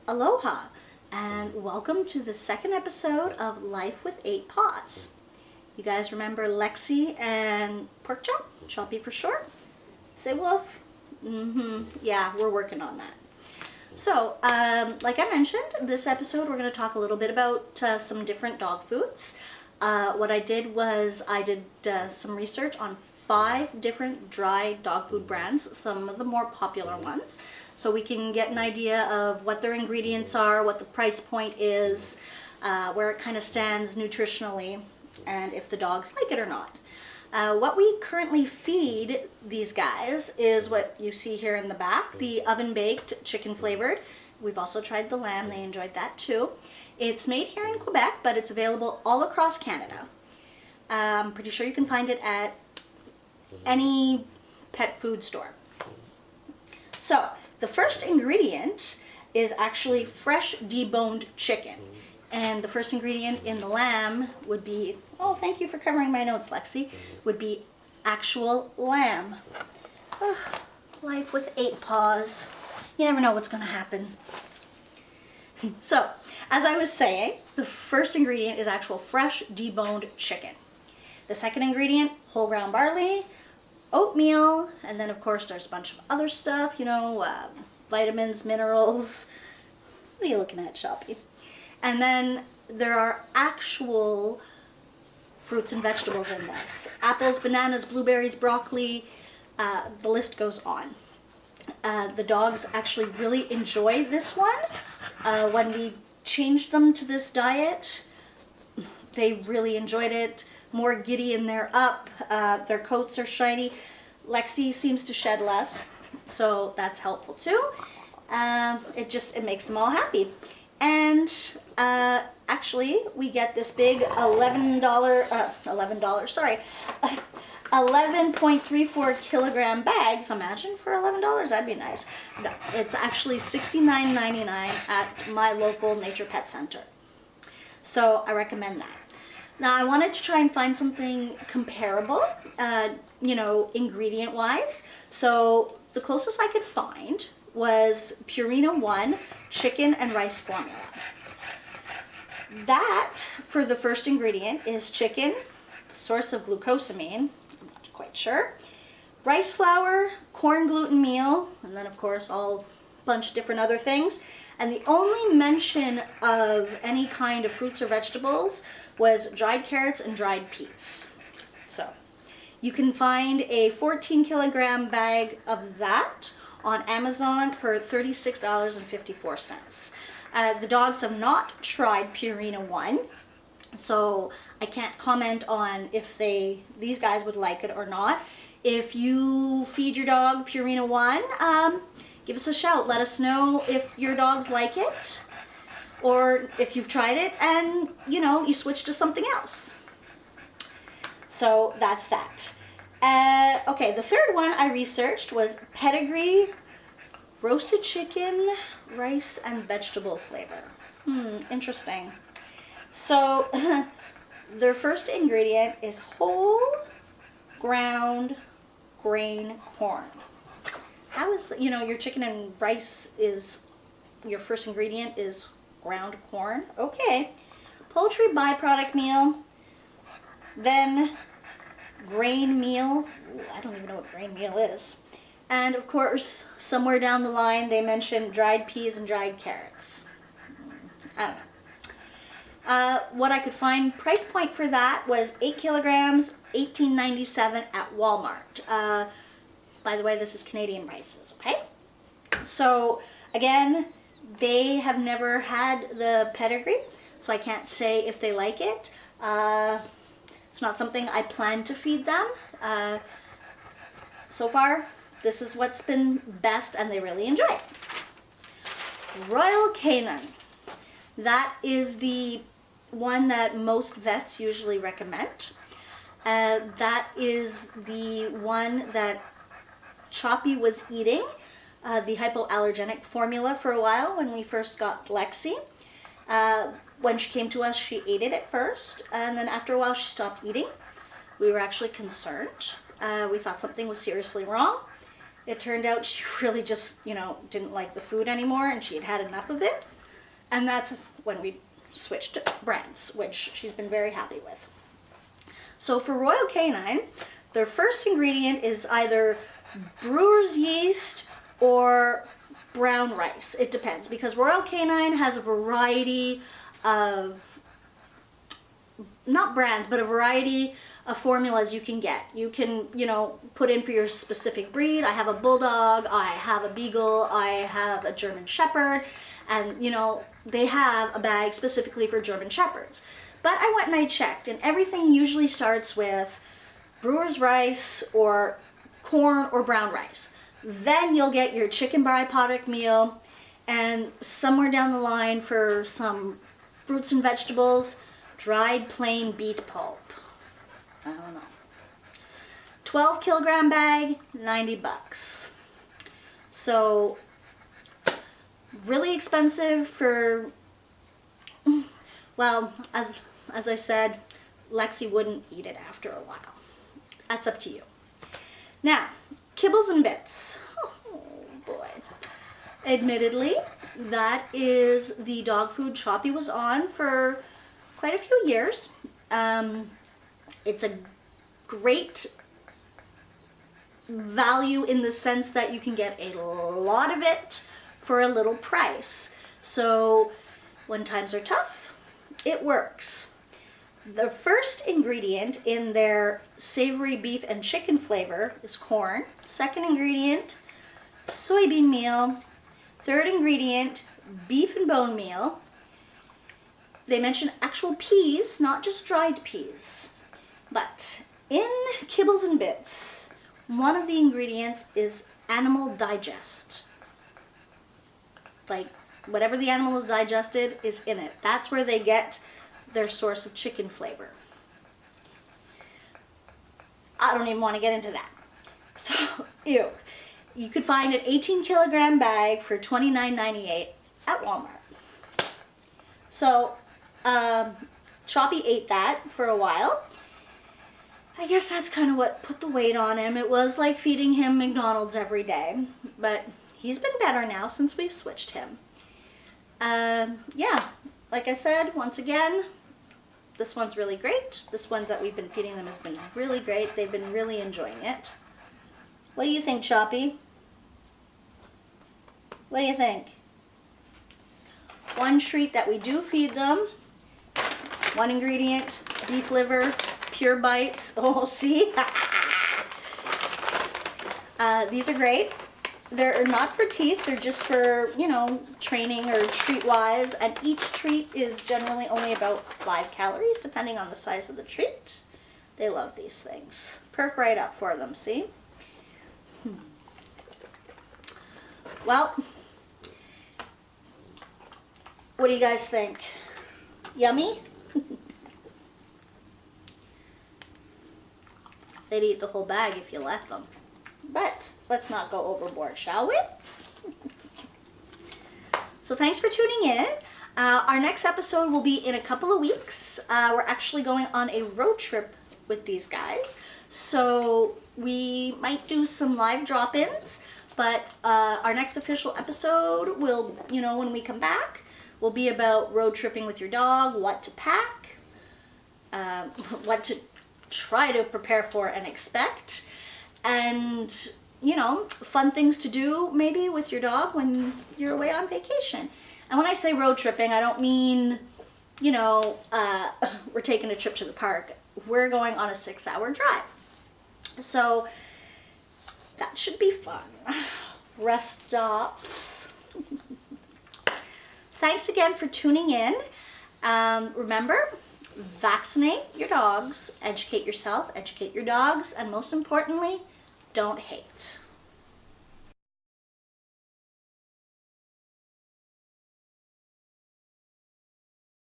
Aloha, and welcome to the second episode of Life with 8 Paws. You guys remember Lexi and Pork Chop? Choppy for short? Say woof? Yeah, we're working on that. So, like I mentioned, this episode we're going to talk a little bit about some different dog foods. What I did was I did some research on 5 different dry dog food brands, some of the more popular ones, so we can get an idea of what their ingredients are, what the price point is, where it kind of stands nutritionally, and if the dogs like it or not. What we currently feed these guys is what you see here in the back, the oven-baked chicken flavored. We've also tried the lamb, they enjoyed that too. It's made here in Quebec, but it's available all across Canada. I'm pretty sure you can find it at any pet food store. So, the first ingredient is actually fresh deboned chicken. And the first ingredient in the lamb would be, oh, thank you for covering my notes, Lexi, would be actual lamb. Ugh, life with 8 paws. You never know what's going to happen. So, as I was saying, the first ingredient is actual fresh deboned chicken. The second ingredient, whole ground barley, oatmeal, and then of course there's a bunch of other stuff, you know, vitamins, minerals. What are you looking at, Choppy? And then there are actual fruits and vegetables in this. Apples, bananas, blueberries, broccoli, the list goes on. The dogs actually really enjoy this one. When we changed them to this diet, they really enjoyed it. More giddy and they're up. Their coats are shiny. Lexi seems to shed less, so that's helpful too. It makes them all happy. And actually, we get this big $11.34 kilogram bag. So imagine for $11, that'd be nice. No, it's actually $69.99 at my local Nature Pet Center. So I recommend that. Now I wanted to try and find something comparable, you know, ingredient-wise. So the closest I could find was Purina One chicken and rice formula. That, for the first ingredient, is chicken, source of glucosamine, I'm not quite sure, rice flour, corn gluten meal, and then of course all bunch of different other things. And the only mention of any kind of fruits or vegetables was dried carrots and dried peas. So you can find a 14 kilogram bag of that on Amazon for $36.54. The dogs have not tried Purina One, so I can't comment on if these guys would like it or not. If you feed your dog Purina One, give us a shout. Let us know if your dogs like it, or if you've tried it and, you know, you switch to something else. So that's that. Okay, the third one I researched was Pedigree roasted chicken, rice, and vegetable flavor. Interesting. So their first ingredient is whole ground grain corn. How is, you know, your chicken and rice is, your first ingredient is ground corn? Okay. Poultry byproduct meal, then grain meal. Ooh, I don't even know what grain meal is. And of course, somewhere down the line, they mentioned dried peas and dried carrots. I don't know. What I could find, price point for that was 8 kilograms, $18.97 at Walmart. By the way, this is Canadian prices, okay? So, again, they have never had the pedigree, so I can't say if they like it. It's not something I plan to feed them. So far, this is what's been best, and they really enjoy it. Royal Canin. That is the one that most vets usually recommend. That is the one that Choppy was eating, the hypoallergenic formula for a while when we first got Lexi. When she came to us, she ate it at first, and then after a while she stopped eating. We were actually concerned. We thought something was seriously wrong. It turned out she really just, you know, didn't like the food anymore and she had had enough of it. And that's when we switched to brands, which she's been very happy with. So for Royal Canine, their first ingredient is either brewer's yeast or brown rice. It depends, because Royal Canine has a variety of, not brands, but a variety of formulas you can get. You can, you know, put in for your specific breed. I have a Bulldog, I have a Beagle, I have a German Shepherd, and, you know, they have a bag specifically for German Shepherds. But I went and I checked, and everything usually starts with brewer's rice or corn or brown rice. Then you'll get your chicken byproduct meal, and somewhere down the line for some fruits and vegetables, dried plain beet pulp. I don't know. 12 kilogram bag, $90. So really expensive for, well, as I said, Lexi wouldn't eat it after a while. That's up to you. Now, kibbles and bits. Oh boy. Admittedly, that is the dog food Choppy was on for quite a few years. It's a great value in the sense that you can get a lot of it for a little price. So when times are tough, it works. The first ingredient in their savory beef and chicken flavor is corn. Second ingredient, soybean meal. Third ingredient, beef and bone meal. They mention actual peas, not just dried peas. But in kibbles and bits, one of the ingredients is animal digest. Like, whatever the animal is digested is in it. That's where they get their source of chicken flavor. I don't even want to get into that. So, ew. You could find an 18 kilogram bag for $29.98 at Walmart. So, Choppy ate that for a while. I guess that's kind of what put the weight on him. It was like feeding him McDonald's every day, but he's been better now since we've switched him. Yeah, like I said, once again, this one's really great. This one's that we've been feeding them has been really great. They've been really enjoying it. What do you think, Choppy? What do you think? One treat that we do feed them, one ingredient, beef liver, Pure Bites. Oh, see? These are great. They're not for teeth, they're just for, you know, training or treat-wise, and each treat is generally only about 5 calories, depending on the size of the treat. They love these things. Perk right up for them, see? Well, what do you guys think? Yummy? They'd eat the whole bag if you let them. But let's not go overboard, shall we? So thanks for tuning in. Our next episode will be in a couple of weeks. We're actually going on a road trip with these guys. So we might do some live drop-ins, but our next official episode will, you know, when we come back, will be about road tripping with your dog, what to pack, what to try to prepare for and expect, and, you know, fun things to do maybe with your dog when you're away on vacation. And when I say road tripping, I don't mean, you know, we're taking a trip to the park. We're going on a 6-hour drive. So that should be fun. Rest stops. Thanks again for tuning in. Remember, vaccinate your dogs, educate yourself, educate your dogs, and most importantly, don't hate.